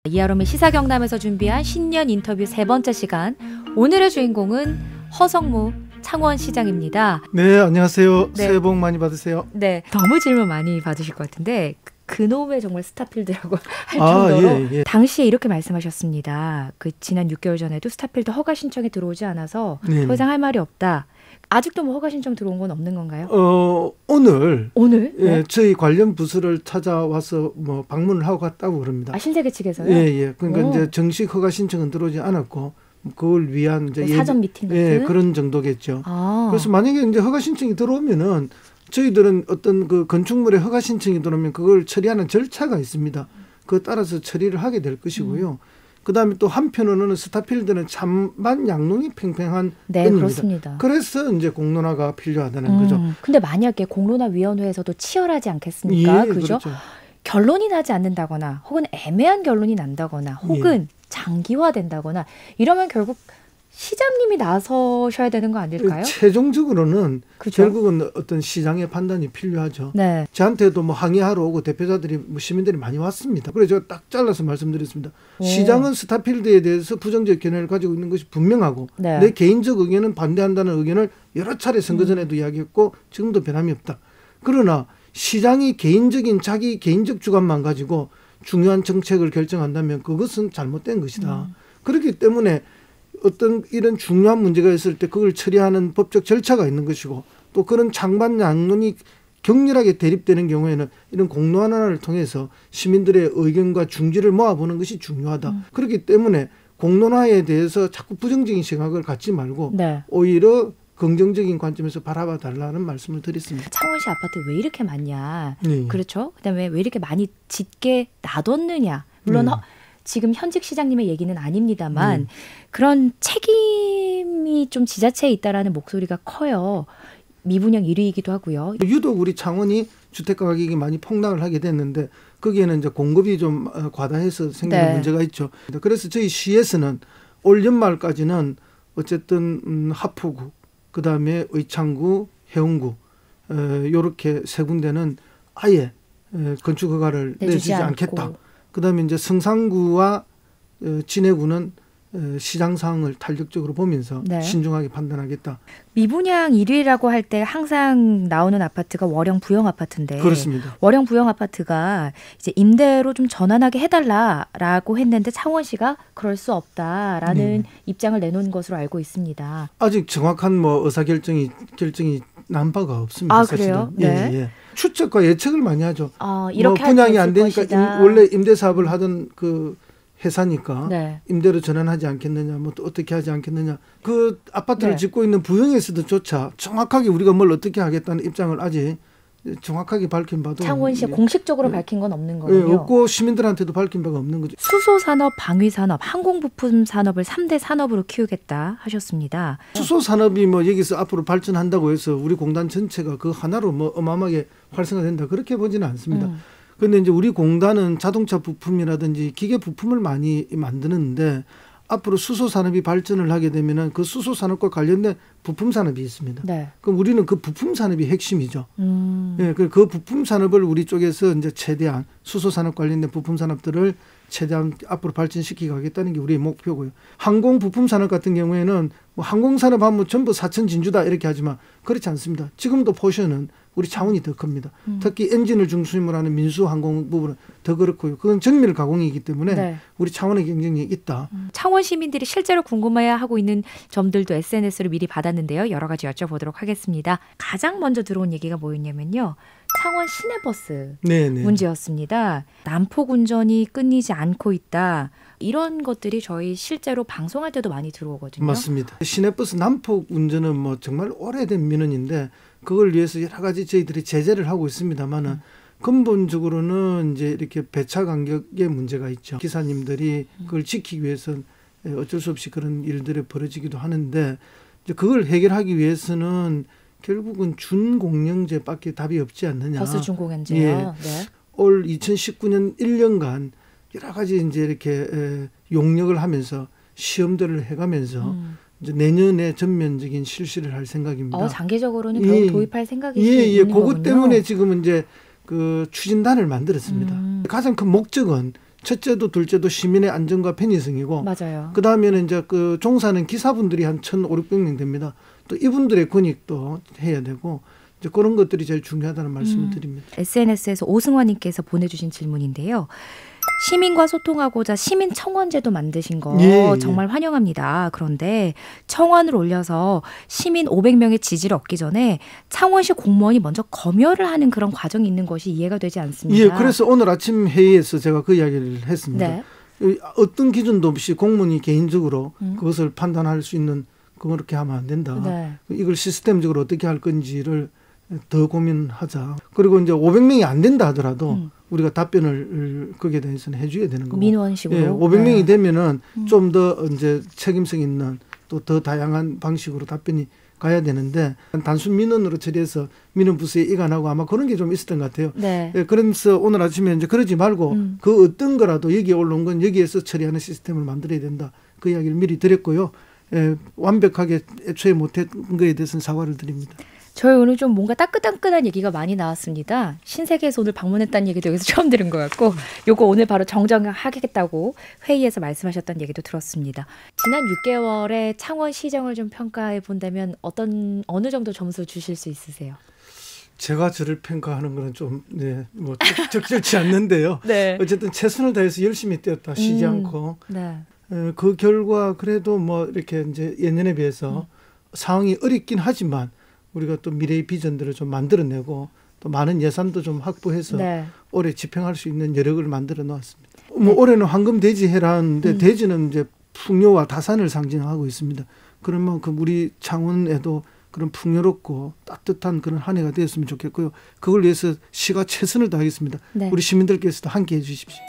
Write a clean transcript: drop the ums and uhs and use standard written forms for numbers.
이하롬의 시사경남에서 준비한 신년 인터뷰 세 번째 시간. 오늘의 주인공은 허성무 창원시장입니다. 네, 안녕하세요. 네. 새해 복 많이 받으세요. 네, 너무 질문 많이 받으실 것 같은데 그놈의 정말 스타필드라고 할 정도로 예. 당시에 이렇게 말씀하셨습니다. 그 지난 6개월 전에도 스타필드 허가 신청이 들어오지 않아서 더 이상 할 말이 없다. 아직도 뭐 허가 신청 들어온 건 없는 건가요? 오늘 네? 저희 관련 부서를 찾아와서 뭐 방문을 하고 갔다고 그럽니다. 아, 신세계 측에서요? 예. 그러니까 이제 정식 허가 신청은 들어오지 않았고 그걸 위한 이제 사전 미팅 같은 그런 정도겠죠. 그래서 만약에 이제 허가 신청이 들어오면은 저희들은 어떤 그 건축물의 허가 신청이 들어오면 그걸 처리하는 절차가 있습니다. 그에 따라서 처리를 하게 될 것이고요. 그다음에 또 한편으로는 스타필드는 찬반 양론이 팽팽한 네, 그렇습니다. 그래서 이제 공론화가 필요하다는 거죠. 근데 만약에 공론화위원회에서도 치열하지 않겠습니까? 예, 그죠? 그렇죠. 결론이 나지 않는다거나 혹은 애매한 결론이 난다거나 혹은 장기화된다거나 이러면 결국 시장님이 나서셔야 되는 거 아닐까요? 최종적으로는 그죠? 결국은 어떤 시장의 판단이 필요하죠. 네. 저한테도 뭐 항의하러 오고 대표자들이 뭐 시민들이 많이 왔습니다. 그래서 제가 딱 잘라서 말씀드렸습니다. 시장은 스타필드에 대해서 부정적 견해를 가지고 있는 것이 분명하고 내 개인적 의견은 반대한다는 의견을 여러 차례 선거 전에도 이야기했고 지금도 변함이 없다. 그러나 시장이 개인적인 자기 개인적 주관만 가지고 중요한 정책을 결정한다면 그것은 잘못된 것이다. 그렇기 때문에 어떤 이런 중요한 문제가 있을 때 그걸 처리하는 법적 절차가 있는 것이고 또 그런 장반 양론이 격렬하게 대립되는 경우에는 이런 공론화를 통해서 시민들의 의견과 중지를 모아보는 것이 중요하다. 그렇기 때문에 공론화에 대해서 자꾸 부정적인 시각을 갖지 말고 오히려 긍정적인 관점에서 바라봐 달라는 말씀을 드렸습니다. 창원시 아파트 왜 이렇게 많냐. 그렇죠. 그다음에 왜 이렇게 많이 짓게 놔뒀느냐. 물론 지금 현직 시장님의 얘기는 아닙니다만 그런 책임이 좀 지자체에 있다라는 목소리가 커요. 미분양 1위이기도 하고요. 유독 우리 창원이 주택가 가격이 많이 폭락을 하게 됐는데 거기에는 이제 공급이 좀 과다해서 생기는 문제가 있죠. 그래서 저희 시에서는 올 연말까지는 어쨌든 하포구, 그다음에 의창구, 해운구 이렇게 세 군데는 아예 건축 허가를 내주지 않겠다. 그다음에 이제 성산구와 진해구는 시장 상황을 탄력적으로 보면서 신중하게 판단하겠다. 미분양 1위라고 할 때 항상 나오는 아파트가 월형 부영 아파트인데 그렇습니다. 월형 부영 아파트가 이제 임대로 좀 전환하게 해달라라고 했는데 창원시가 그럴 수 없다라는 입장을 내놓은 것으로 알고 있습니다. 아직 정확한 뭐 의사결정이 난 바가 없습니다. 그래요? 사실은. 예. 추측과 예측을 많이 하죠. 이렇게 뭐 분양이 안 되니까 원래 임대 사업을 하던 그 회사니까 임대로 전환하지 않겠느냐, 뭐 또 어떻게 하지 않겠느냐. 그 아파트를 짓고 있는 부영에서도조차 정확하게 우리가 뭘 어떻게 하겠다는 입장을 아직 정확하게 밝힌 바도 창원시에 공식적으로 밝힌 건 없는 거군요. 없고 시민들한테도 밝힌 바가 없는 거죠. 수소산업, 방위산업, 항공부품 산업을 3대 산업으로 키우겠다 하셨습니다. 수소산업이 뭐 여기서 앞으로 발전한다고 해서 우리 공단 전체가 그 하나로 뭐 어마어마하게 활성화된다 그렇게 보지는 않습니다. 그런데 이제 우리 공단은 자동차 부품이라든지 기계 부품을 많이 만드는데 앞으로 수소 산업이 발전을 하게 되면은 그 수소 산업과 관련된 부품 산업이 있습니다. 그럼 우리는 그 부품 산업이 핵심이죠. 그 부품 산업을 우리 쪽에서 이제 최대한 수소 산업 관련된 부품 산업들을 최대한 앞으로 발전시키게 하겠다는 게 우리의 목표고요. 항공 부품 산업 같은 경우에는 뭐 항공 산업 하면 전부 사천 진주다 이렇게 하지만 그렇지 않습니다. 지금도 포션은 우리 창원이 더 큽니다. 특히 엔진을 중심으로 하는 민수항공 부분은 더 그렇고요. 그건 정밀 가공이기 때문에 우리 창원의 경쟁력이 있다. 창원 시민들이 실제로 궁금해하고 있는 점들도 SNS로 미리 받았는데요. 여러 가지 여쭤보도록 하겠습니다. 가장 먼저 들어온 얘기가 뭐였냐면요. 창원 시내버스 문제였습니다. 난폭 운전이 끊이지 않고 있다. 이런 것들이 저희 실제로 방송할 때도 많이 들어오거든요. 맞습니다. 시내버스 난폭 운전은 뭐 정말 오래된 민원인데 그걸 위해서 여러 가지 저희들이 제재를 하고 있습니다만은 근본적으로는 이제 이렇게 배차 간격에 문제가 있죠. 기사님들이 그걸 지키기 위해서는 어쩔 수 없이 그런 일들이 벌어지기도 하는데 이제 그걸 해결하기 위해서는 결국은 준공영제밖에 답이 없지 않느냐. 버스 준공영제요. 올 2019년 1년간 여러 가지 이제 이렇게 용역을 하면서 시험들을 해가면서 이제 내년에 전면적인 실시를 할 생각입니다. 장기적으로는 겨우 도입할 생각이시군요. 그것 때문에 지금 이제 그 추진단을 만들었습니다. 가장 큰 목적은 첫째도 둘째도 시민의 안전과 편의성이고 맞아요. 그다음에는 이제 그 종사하는 기사분들이 한 1,500명 됩니다. 또 이분들의 권익도 해야 되고 이제 그런 것들이 제일 중요하다는 말씀을 드립니다. SNS에서 오승환님께서 보내주신 질문인데요. 시민과 소통하고자 시민청원제도 만드신 거 정말 환영합니다. 그런데 청원을 올려서 시민 500명의 지지를 얻기 전에 창원시 공무원이 먼저 검열을 하는 그런 과정이 있는 것이 이해가 되지 않습니다. 예, 그래서 오늘 아침 회의에서 제가 그 이야기를 했습니다. 네. 어떤 기준도 없이 공무원이 개인적으로 그것을 판단할 수 있는 그렇게 하면 안 된다. 네. 이걸 시스템적으로 어떻게 할 건지를 더 고민하자. 그리고 이제 500명이 안 된다 하더라도 우리가 답변을 거기에 대해서는 해줘야 되는 거고. 민원식으로. 예, 500명이 되면은 좀 더 이제 책임성 있는 또 더 다양한 방식으로 답변이 가야 되는데 단순 민원으로 처리해서 민원부서에 이관하고 아마 그런 게 좀 있었던 것 같아요. 네. 예, 그래서 오늘 아침에 이제 그러지 말고 그 어떤 거라도 여기에 올라온 건 여기에서 처리하는 시스템을 만들어야 된다. 그 이야기를 미리 드렸고요. 예, 완벽하게 애초에 못한 거에 대해서는 사과를 드립니다. 저희 오늘 좀 뭔가 따끈따끈한 얘기가 많이 나왔습니다. 신세계에서 오늘 방문했다는 얘기도 여기서 처음 들은 것 같고 요거 오늘 바로 정정하겠다고 회의에서 말씀하셨던 얘기도 들었습니다. 지난 6개월의 창원시정을 좀 평가해 본다면 어느 정도 점수 주실 수 있으세요? 제가 저를 평가하는 거는 좀 뭐 적절치 않는데요. 네. 어쨌든 최선을 다해서 열심히 뛰었다. 쉬지 않고. 네. 그 결과 그래도 뭐 이렇게 이제 예년에 비해서 상황이 어렵긴 하지만 우리가 또 미래의 비전들을 좀 만들어내고 또 많은 예산도 좀 확보해서 올해 집행할 수 있는 여력을 만들어 놓았습니다. 뭐 올해는 황금 대지 해라는데 대지는 이제 풍요와 다산을 상징하고 있습니다. 그런 만큼 우리 창원에도 그런 풍요롭고 따뜻한 그런 한 해가 되었으면 좋겠고요. 그걸 위해서 시가 최선을 다하겠습니다. 우리 시민들께서도 함께해 주십시오.